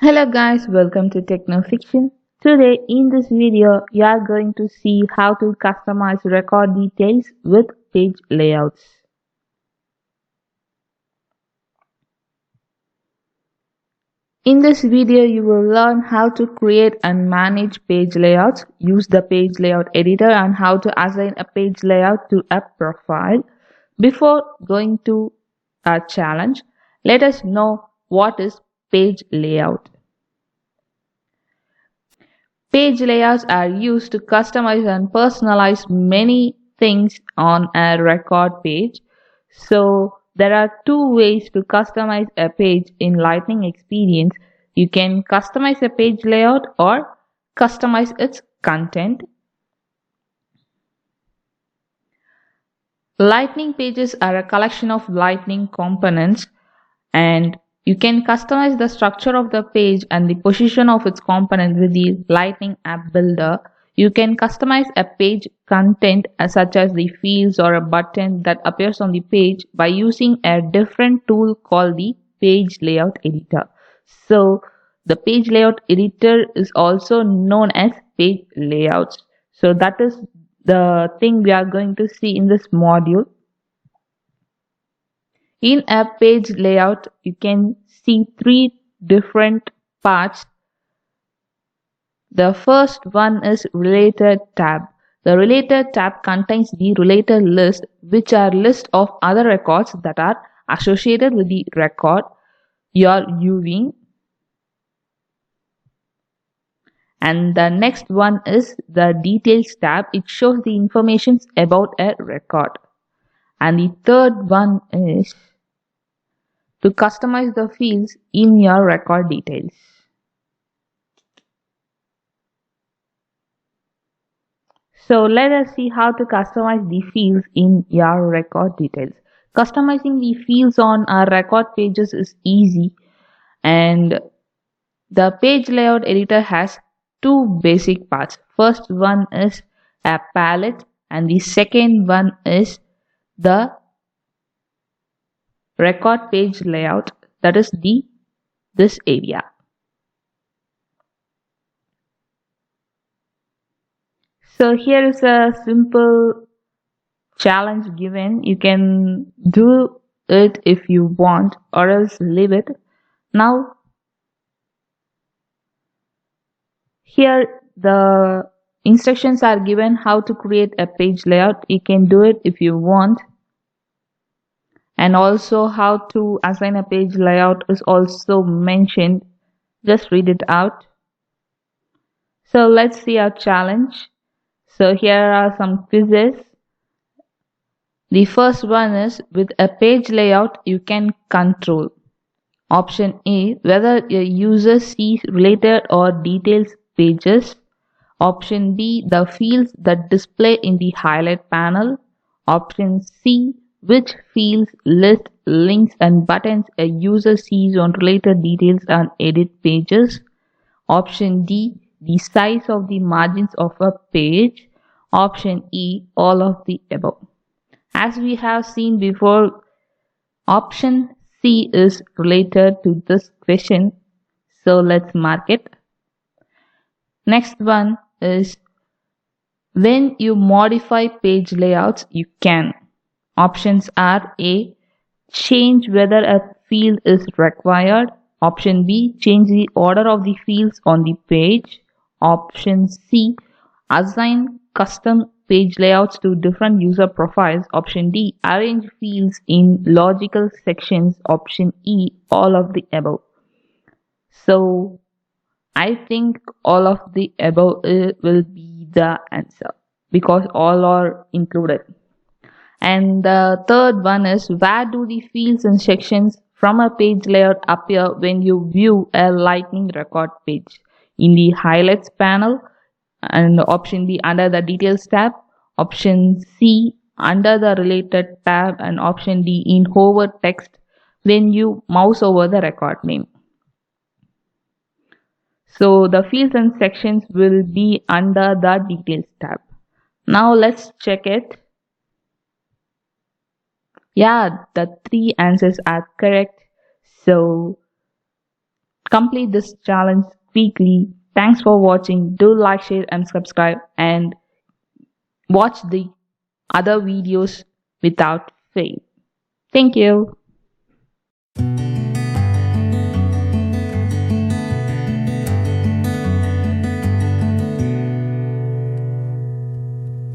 Hello guys, welcome to Techno Fiction. Today in this video, you are going to see how to customize record details with page layouts. In this video, you will learn how to create and manage page layouts, use the page layout editor, and how to assign a page layout to a profile. Before going to our challenge, let us know what is page layout. Page layouts are used to customize and personalize many things on a record page. So there are two ways to customize a page in Lightning Experience. You can customize a page layout or customize its content. Lightning pages are a collection of Lightning components, and you can customize the structure of the page and the position of its component with the Lightning App Builder. You can customize a page content such as the fields or a button that appears on the page by using a different tool called the Page Layout Editor. So the Page Layout Editor is also known as Page Layouts. So that is the thing we are going to see in this module. In a page layout, you can see three different parts. The first one is Related tab. The Related tab contains the related list, which are list of other records that are associated with the record you are viewing. And the next one is the Details tab. It shows the information about a record. And the third one is to customize the fields in your record details. So let us see how to customize the fields in your record details. Customizing the fields on our record pages is easy, and the page layout editor has two basic parts. First one is a palette, and the second one is the record page layout, that is this area. So here is a simple challenge given. You can do it if you want or else leave it. Now here the instructions are given how to create a page layout. You can do it if you want. And also how to assign a page layout is also mentioned. Just read it out. So let's see our challenge. So here are some quizzes. The first one is, with a page layout you can control. Option A, whether a user sees related or details pages. Option B, the fields that display in the highlight panel. Option C, which fields, lists, links and buttons a user sees on related details and edit pages. Option D, the size of the margins of a page. Option E, all of the above. As we have seen before, option C is related to this question, so let's mark it. Next one is, when you modify page layouts, you can. Options are A, change whether a field is required. Option B, change the order of the fields on the page. Option C, assign custom page layouts to different user profiles. Option D, arrange fields in logical sections. Option E, all of the above. So I think all of the above will be the answer because all are included. And the third one is, where do the fields and sections from a page layout appear when you view a Lightning record page? In the highlights panel, and option B, under the details tab. Option C, under the related tab, and option D, in hover text when you mouse over the record name. So the fields and sections will be under the details tab. Now let's check it. Yeah, the three answers are correct. So complete this challenge quickly. Thanks for watching. Do like, share, and subscribe, and watch the other videos without fail. Thank you.